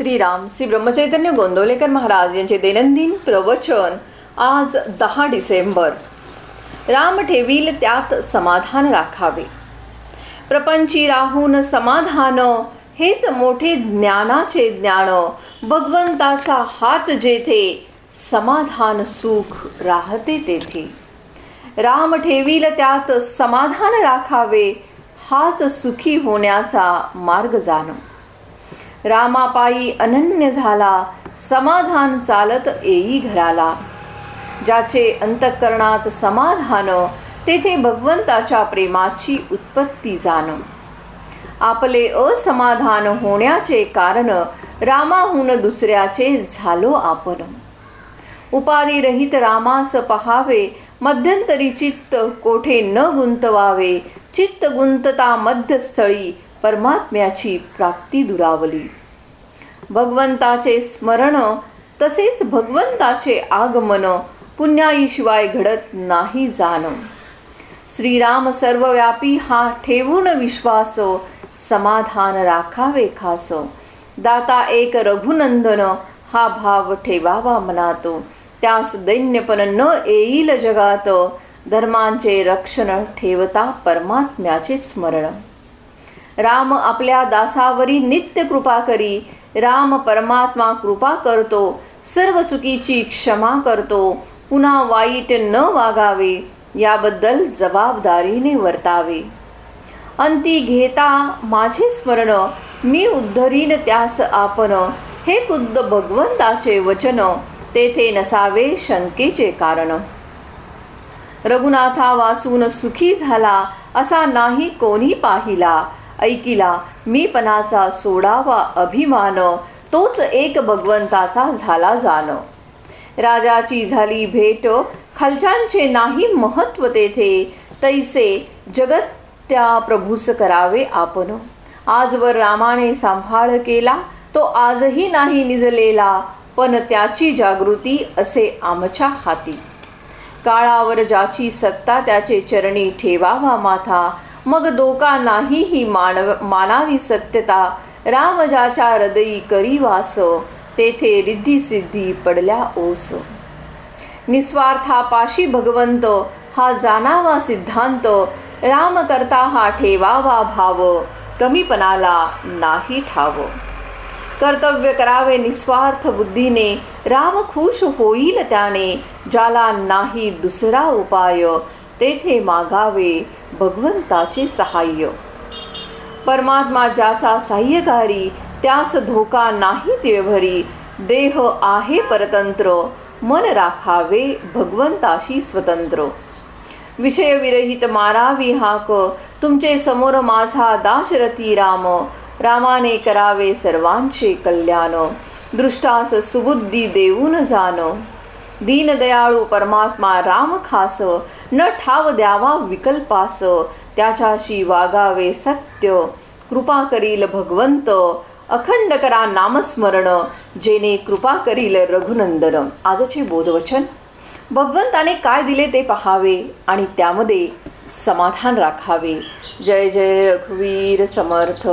श्रीराम श्री ब्रह्मचैतन्य गोंदवलेकर महाराज यांचे दैनंदिन प्रवचन आज 10 डिसेंबर. राम ठेवील त्यात समाधान राखावे. प्रपंची राहून समाधान, हेच मोठे ज्ञानाचे ज्ञान. भगवंताचा हात जेथे, समाधान सुख राहते तेथे. राम ठेवील त्यात समाधान राखावे, हाच सुखी होण्याचा मार्ग जाण. रामापायी अनन्य झाला, समाधान चालत येई घराला. ज्याचे अंतःकरणात समाधान, तेथे भगवंताच्या प्रेमाची उत्पत्ती जाण. आपले असमाधान होण्याचे कारण, रामाहून दुसऱ्याचे झालो आपण. उपाधी रहित रामास पहावे, मध्यंतरी चित्त कोठे न गुंतवावे. चित्त गुंतता मध्यस्थळी, परमात्म्याची प्राप्ती दुरावली. भगवंताचे स्मरण, तसेच भगवंताचे आगमन, पुण्याईशिवाय घडत नाही जाण. श्रीराम सर्वव्यापी हा ठेवून विश्वास, समाधान राखावे खास. दाता एक रघुनंदन, हा भाव ठेवावा मनात. त्यास दैन्यपण न येईल जगात, धर्मांचे रक्षण ठेवता परमात्म्याचे स्मरण. राम आपल्या दासावरी नित्य कृपा करी. राम परमात्मा कृपा करतो, सर्व चुकीची क्षमा करतो. पुन्हा वाईट न वागावे, याबद्दल जबाबदारीने वर्तावे. अंती घेता माझे स्मरण, मी उद्धरीन त्यास आपण. हे खुद्द भगवंताचे वचन, तेथे नसावे शंकेचे कारण. रघुनाथा वाचून सुखी झाला, असा नाही कोणी पाहिला. ऐकिला मीपणाचा सोडावा अभिमान, तोच एक भगवंताचा झाला जाण. राजाची झाली भेट, खालच्यांचे नाही महत्व तेथे. तैसे जगत त्या प्रभूस करावे आपण. आजवर रामाने सांभाळ केला, तो आजही नाही निजलेला. पण त्याची जागृती असे आमच्या हाती. काळावर ज्याची सत्ता, त्याचे चरणी ठेवावा माथा. मग धोका नाही ही मानावी सत्यता. राम ज्याच्या हृदयी करी वास, तेथे रिद्धी सिद्धी पडल्या ओस. निस्वार्थापाशी भगवंत, हा जाणावा सिद्धांत. राम करता हा ठेवावा भाव, कमीपणाला नाही ठाव. कर्तव्य करावे निस्वार्थ बुद्धीने, राम खुश होईल त्याने. ज्याला नाही दुसरा उपाय, तेथे मागावे भगवंताचे सहाय्य. परमात्मा ज्याचा सहाय्यकारी, त्यास धोका नाही तिळभरी. देह आहे परतंत्र, मन राखावे भगवंताशी स्वतंत्र. विषय विरहित मारावी हाक, तुमचे समोर माझा दाशरथी राम. रामाने करावे सर्वांचे कल्याण, दृष्टास सुबुद्धी देऊन जाण. दीनदयाळू परमात्मा राम खास, न ठाव द्यावा विकल्पास. त्याच्याशी वागावे सत्य, कृपा करील भगवंत. अखंड करा नामस्मरण, जेने कृपा करील रघुनंदन. आजचे बोधवचन, भगवंताने काय दिले ते पहावे आणि त्यामध्ये समाधान राखावे. जय जय रघुवीर समर्थ.